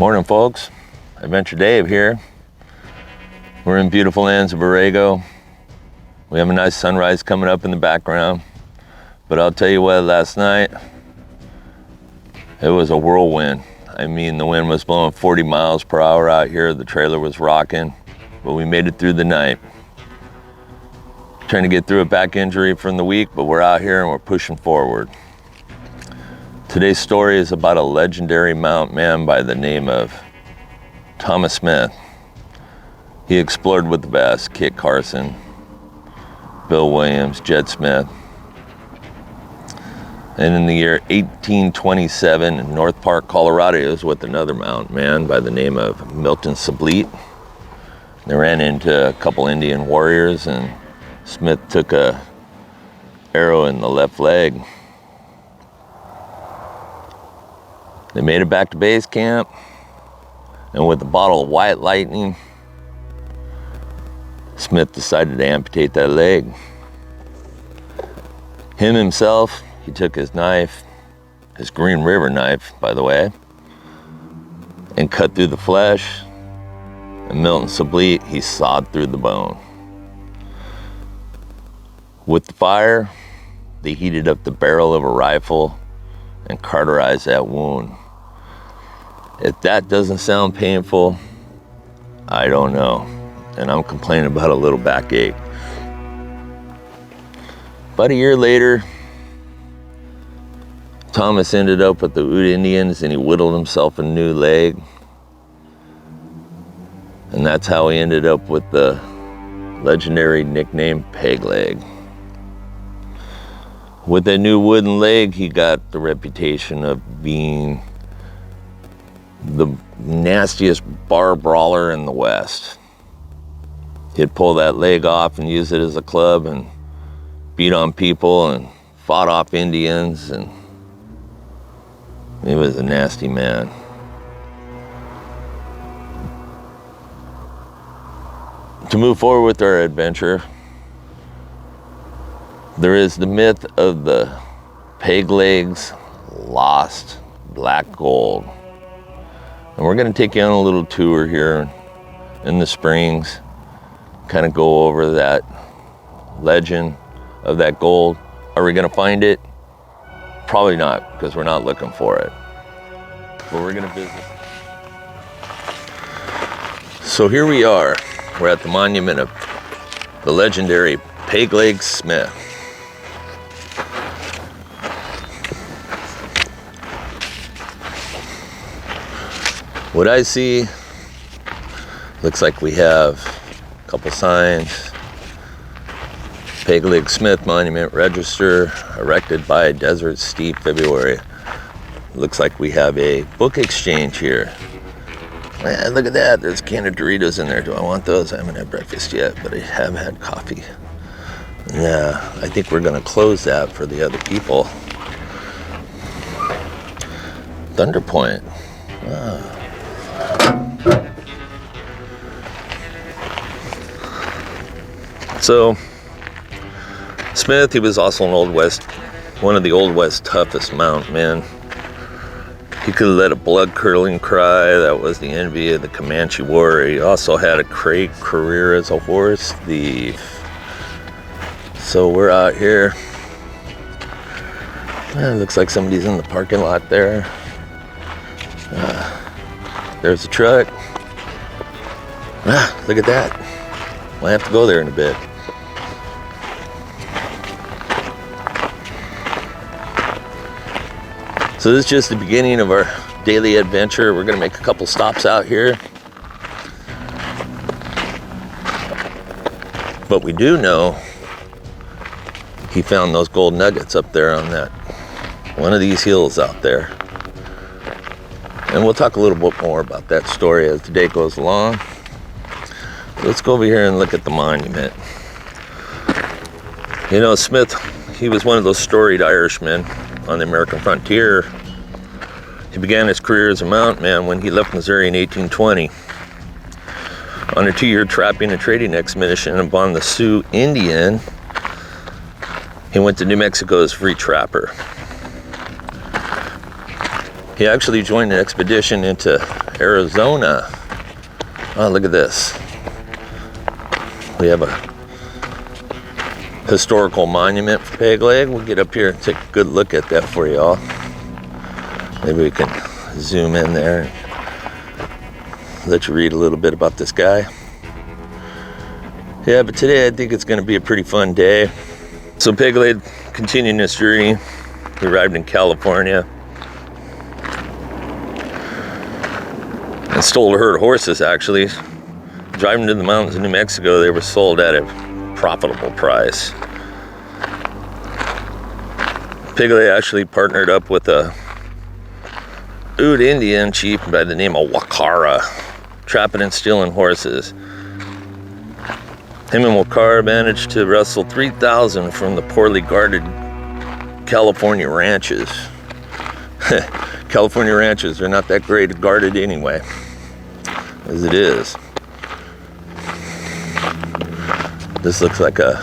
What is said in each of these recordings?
Morning, folks. Adventure Dave here. We're in beautiful lands of Borrego. We have a nice sunrise coming up in the background. But I'll tell you what, last night, it was a whirlwind. I mean, the wind was blowing 40 miles per hour out here. The trailer was rocking, but we made it through the night. Trying to get through a back injury from the week, but we're out here and we're pushing forward. Today's story is about a legendary mountain man by the name of Thomas Smith. He explored with the best: Kit Carson, Bill Williams, Jed Smith. And in the year 1827 in North Park, Colorado, he was with another mountain man by the name of Milton Sublette. They ran into a couple Indian warriors and Smith took a arrow in the left leg. They made it back to base camp, and with a bottle of White Lightning, Smith decided to amputate that leg. Himself, he took his knife, his Green River knife, by the way, and cut through the flesh, and Milton Sublette, he sawed through the bone. With the fire, they heated up the barrel of a rifle and cauterized that wound. If that doesn't sound painful, I don't know. And I'm complaining about a little backache. About a year later, Thomas ended up with the Ute Indians and he whittled himself a new leg. And that's how he ended up with the legendary nickname Pegleg. With that new wooden leg, he got the reputation of being the nastiest bar brawler in the West. He'd pull that leg off and use it as a club and beat on people and fought off Indians, and he was a nasty man. To move forward with our adventure, there is the myth of the Pegleg's lost black gold. And we're going to take you on a little tour here in the Springs, kind of go over that legend of that gold. Are we going to find it? Probably not, because we're not looking for it. But we're going to visit. So here we are. We're at the monument of the legendary Pegleg Smith. What I see, looks like we have a couple signs. Pegleg Smith Monument Register, erected by Desert Steep, February. Looks like we have a book exchange here. Man, look at that, there's a can of Doritos in there. Do I want those? I haven't had breakfast yet, but I have had coffee. Yeah, I think we're gonna close that for the other people. Thunder Point. Ah. So, Smith, he was also one of the Old West toughest mountain men. He could have let a blood-curdling cry that was the envy of the Comanche War. He also had a great career as a horse thief. So we're out here. It looks like somebody's in the parking lot there. There's a truck. Look at that. Might have to go there in a bit. So this is just the beginning of our daily adventure. We're gonna make a couple stops out here. But we do know he found those gold nuggets up there on that one of these hills out there. And we'll talk a little bit more about that story as the day goes along. Let's go over here and look at the monument. You know, Smith, he was one of those storied Irishmen on the American frontier. He began his career as a mountain man when he left Missouri in 1820 on a 2-year trapping and trading expedition upon the Sioux Indian. He went to New Mexico as a free trapper. He actually joined an expedition into Arizona. Oh, look at this. We have a historical monument for Pegleg. We'll get up here and take a good look at that for y'all. Maybe we can zoom in there and let you read a little bit about this guy. Yeah, but today I think it's going to be a pretty fun day. So Pegleg continuing this journey. We arrived in California and stole a herd of horses, actually. Driving to the mountains of New Mexico, they were sold at a profitable price. Pegleg actually partnered up with a Ute Indian chief by the name of Wakara, trapping and stealing horses. Him and Wakara managed to wrestle 3,000 from the poorly guarded California ranches. California ranches are not that great guarded anyway, as it is. This looks like a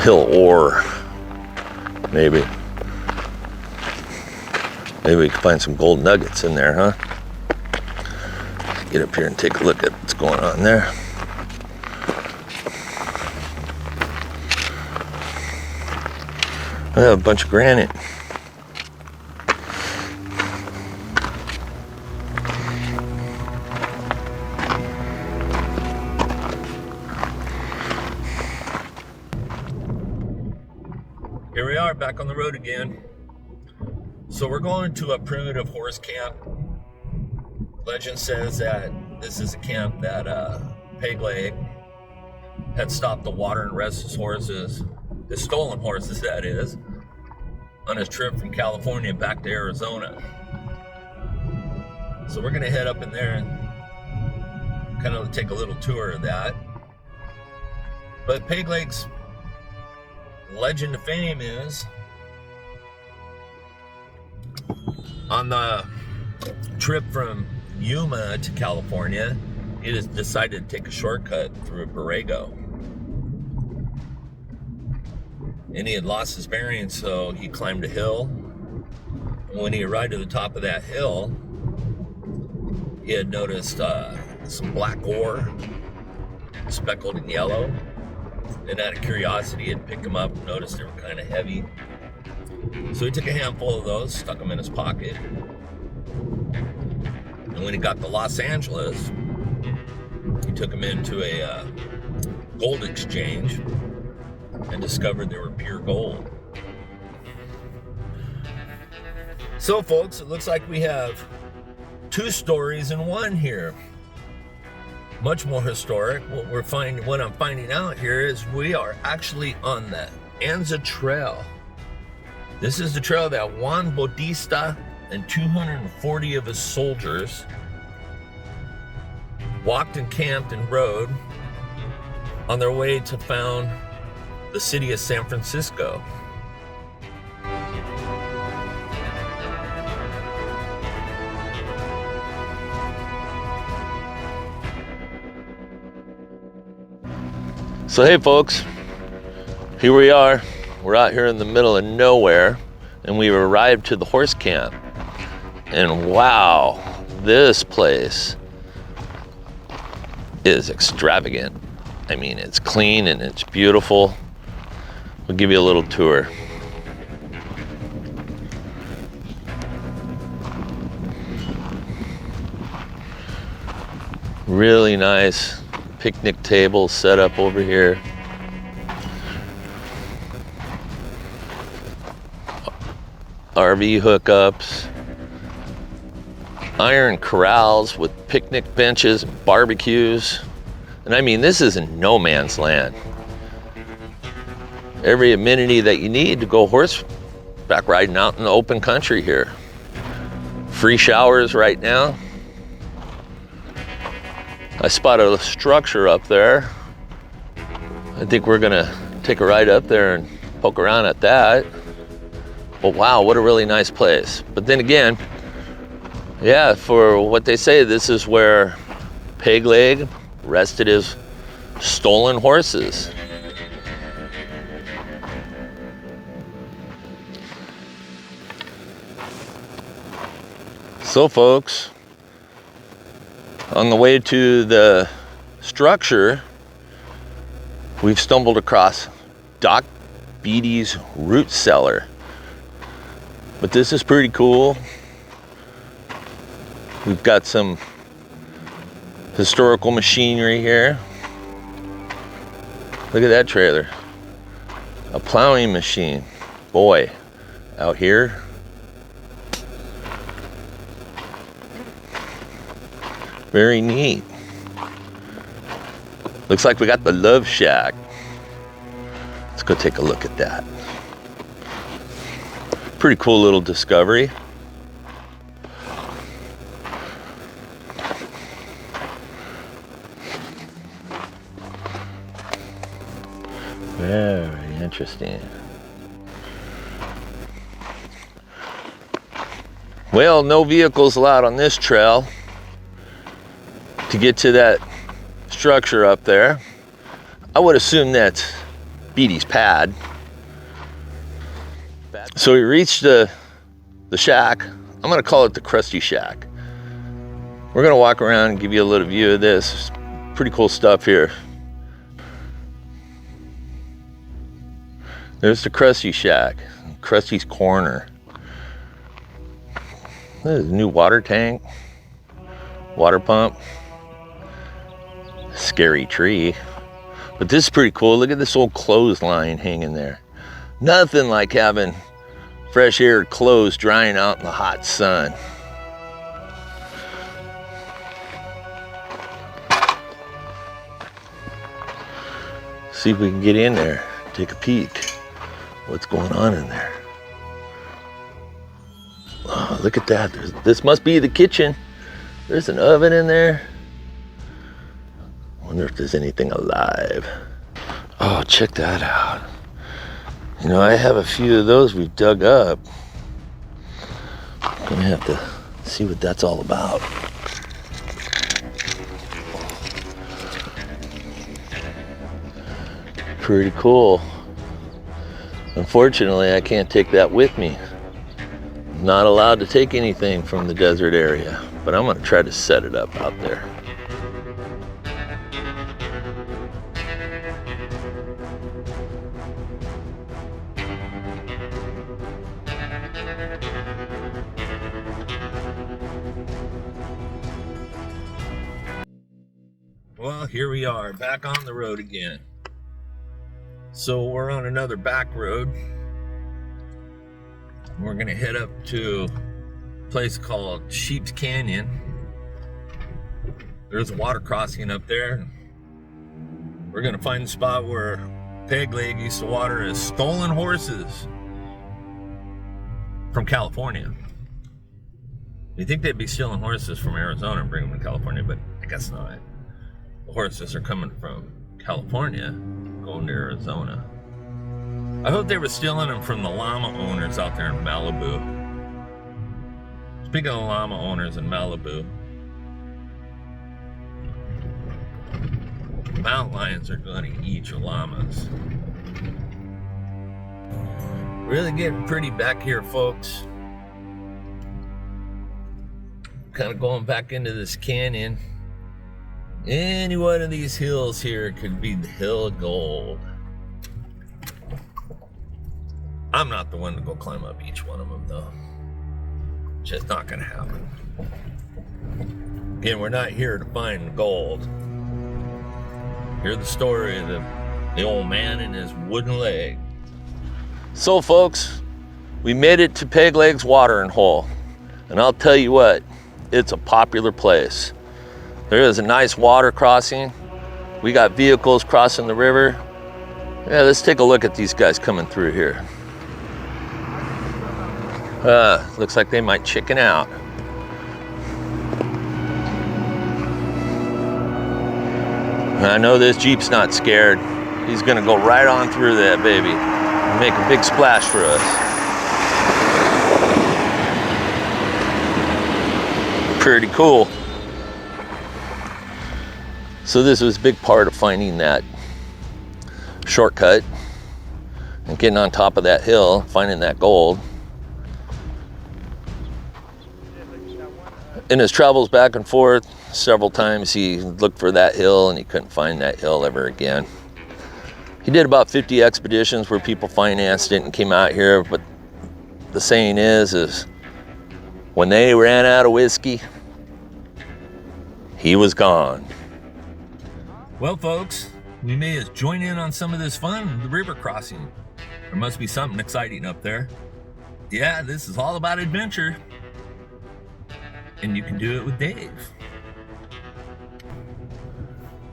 hill ore, maybe. Maybe we can find some gold nuggets in there, huh? Get up here and take a look at what's going on there. I have a bunch of granite. Here we are, back on the road again. So we're going to a primitive horse camp. Legend says that this is a camp that Pegleg had stopped to water and rest his horses, his stolen horses that is, on his trip from California back to Arizona. So we're gonna head up in there and kind of take a little tour of that. But Pegleg's legend of fame is on the trip from Yuma to California, he just decided to take a shortcut through Borrego. And he had lost his bearings, so he climbed a hill. And when he arrived at the top of that hill, he had noticed some black ore, speckled in yellow. And out of curiosity, he'd pick them up and noticed they were kind of heavy. So he took a handful of those, stuck them in his pocket. And when he got to Los Angeles, he took them into a gold exchange and discovered they were pure gold. So folks, it looks like we have two stories in one here. Much more historic. What I'm finding out here is we are actually on the Anza Trail. This is the trail that Juan Bautista and 240 of his soldiers walked and camped and rode on their way to found the city of San Francisco. So hey folks, here we are. We're out here in the middle of nowhere and we've arrived to the horse camp. And wow, this place is extravagant. I mean, it's clean and it's beautiful. We'll give you a little tour. Really nice picnic table set up over here. RV hookups. Iron corrals with picnic benches, barbecues. And I mean, this is in no man's land. Every amenity that you need to go horseback riding out in the open country here. Free showers right now. I spotted a structure up there. I think we're gonna take a ride up there and poke around at that. But wow, what a really nice place. But then again, yeah, for what they say, this is where Pegleg rested his stolen horses. So folks, on the way to the structure, we've stumbled across Doc Beatty's root cellar. But this is pretty cool. We've got some historical machinery here. Look at that trailer. A plowing machine. Boy, out here. Very neat. Looks like we got the Love Shack. Let's go take a look at that. Pretty cool little discovery. Very interesting. Well, no vehicles allowed on this trail to get to that structure up there. I would assume that's Beatty's pad. So we reached the shack. I'm gonna call it the Krusty Shack. We're gonna walk around and give you a little view of this. Pretty cool stuff here. There's the Krusty Shack, Krusty's Corner. There's a new water tank, water pump, scary tree. But this is pretty cool. Look at this old clothesline hanging there. Nothing like having fresh air clothes drying out in the hot sun. See if we can get in there, take a peek. What's going on in there? Oh, look at that. This must be the kitchen. There's an oven in there. Wonder if there's anything alive. Oh, check that out. You know, I have a few of those we've dug up. I'm gonna have to see what that's all about. Pretty cool. Unfortunately, I can't take that with me. I'm not allowed to take anything from the desert area, but I'm gonna try to set it up out there. Well, here we are, back on the road again. So we're on another back road. We're gonna head up to a place called Sheep's Canyon. There's a water crossing up there. We're gonna find the spot where Pegleg used to water his stolen horses from California. You'd think they'd be stealing horses from Arizona and bring them to California, but I guess not. The horses are coming from California, going to Arizona. I hope they were stealing them from the llama owners out there in Malibu. Speaking of llama owners in Malibu, mountain lions are going to eat your llamas. Really getting pretty back here, folks. Kind of going back into this canyon. Any one of these hills here could be the hill of gold. I'm not the one to go climb up each one of them, though. Just not gonna happen. Again, we're not here to find gold. Hear the story of the old man and his wooden leg. So, folks, we made it to Pegleg's watering hole. And I'll tell you what, it's a popular place. There is a nice water crossing. We got vehicles crossing the river. Yeah, let's take a look at these guys coming through here. Looks like they might chicken out. I know this Jeep's not scared. He's gonna go right on through that baby and make a big splash for us. Pretty cool. So this was a big part of finding that shortcut and getting on top of that hill, finding that gold. In his travels back and forth, several times he looked for that hill and he couldn't find that hill ever again. He did about 50 expeditions where people financed it and came out here, but the saying is when they ran out of whiskey, he was gone. Well, folks, we may as join in on some of this fun, the river crossing. There must be something exciting up there. Yeah, this is all about adventure. And you can do it with Dave.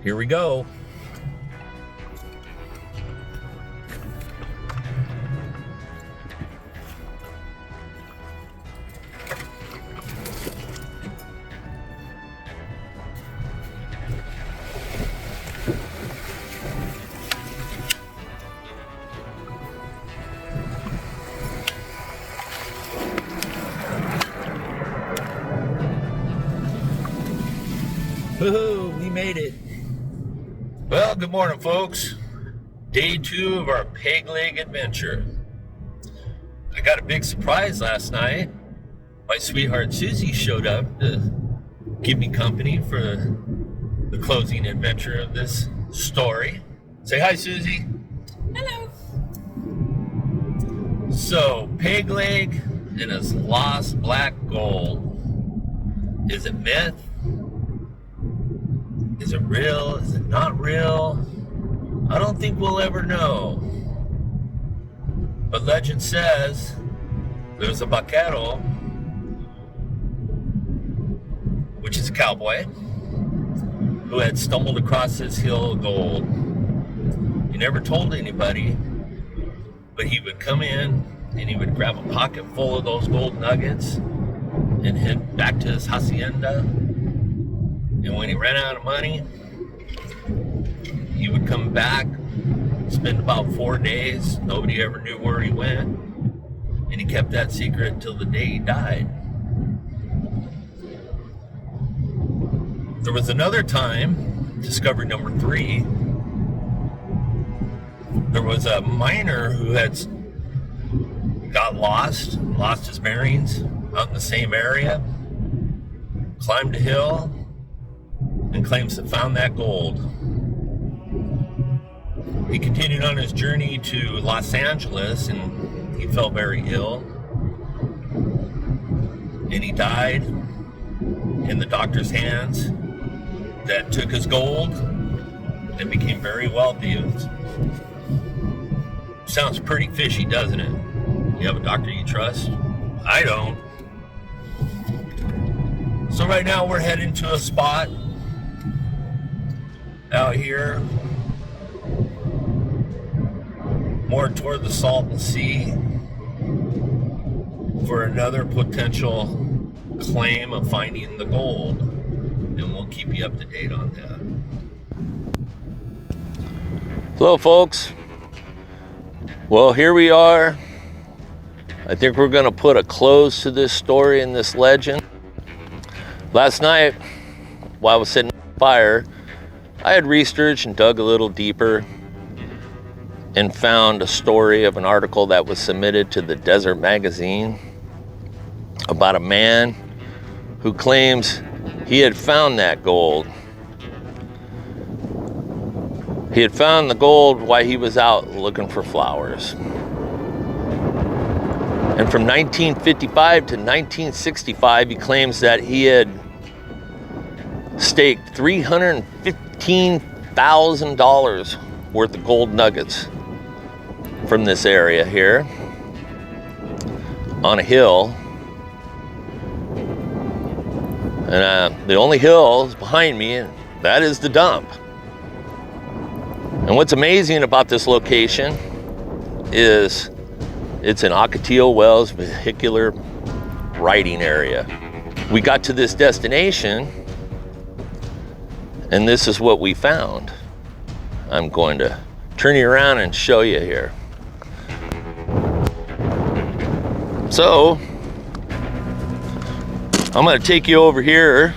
Here we go. Woohoo, we made it. Well, good morning, folks. Day 2 of our Pegleg adventure. I got a big surprise last night. My sweetheart Susie showed up to give me company for the closing adventure of this story. Say hi, Susie. Hello. So, Pegleg and his lost black gold. Is it myth? Is it real? Is it not real? I don't think we'll ever know. But legend says there's a vaquero, which is a cowboy, who had stumbled across this hill of gold. He never told anybody, but he would come in and he would grab a pocket full of those gold nuggets and head back to his hacienda. And when he ran out of money, he would come back, spend about 4 days. Nobody ever knew where he went. And he kept that secret until the day he died. There was another time, discovery number 3, there was a miner who had got lost his bearings out in the same area, climbed a hill, and claims to have found that gold. He continued on his journey to Los Angeles and he fell very ill. And he died in the doctor's hands that took his gold and became very wealthy. Sounds pretty fishy, doesn't it? You have a doctor you trust? I don't. So right now we're heading to a spot out here more toward the Salton Sea for another potential claim of finding the gold, and we'll keep you up to date on that. Hello, folks. Well, here we are. I think we're going to put a close to this story and this legend. Last night, while I was sitting on fire, I had researched and dug a little deeper and found a story of an article that was submitted to the Desert Magazine about a man who claims he had found that gold. He had found the gold while he was out looking for flowers. And from 1955 to 1965, he claims that he had staked $315,000 worth of gold nuggets from this area here on a hill. And the only hill is behind me, and that is the dump. And what's amazing about this location is it's an Ocotillo Wells vehicular riding area. We got to this destination, and this is what we found. I'm going to turn you around and show you here. So, I'm going to take you over here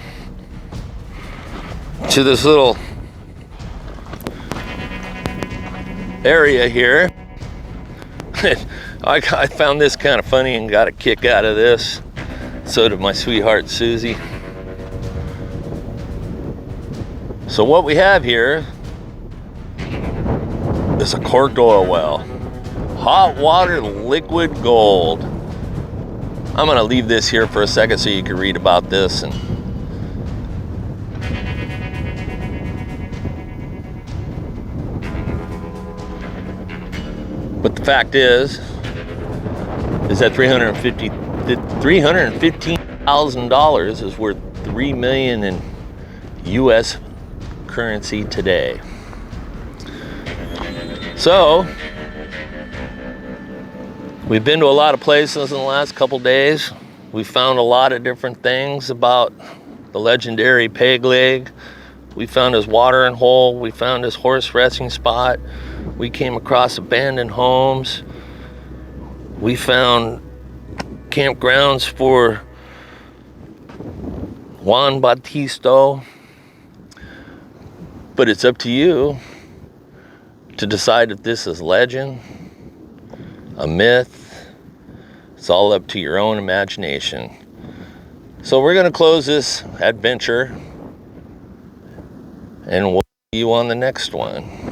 to this little area here. I found this kind of funny and got a kick out of this. So did my sweetheart Susie. So what we have here is a corked oil well. Hot water liquid gold. I'm gonna leave this here for a second so you can read about this. But the fact is that $315,000 is worth $3 million in U.S. currency today. So we've been to a lot of places in the last couple days. We found a lot of different things about the legendary Pegleg. We found his watering hole. We found his horse resting spot. We came across abandoned homes. We found campgrounds for Juan Bautista. But it's up to you to decide if this is legend, a myth. It's all up to your own imagination. So we're going to close this adventure, and we'll see you on the next one.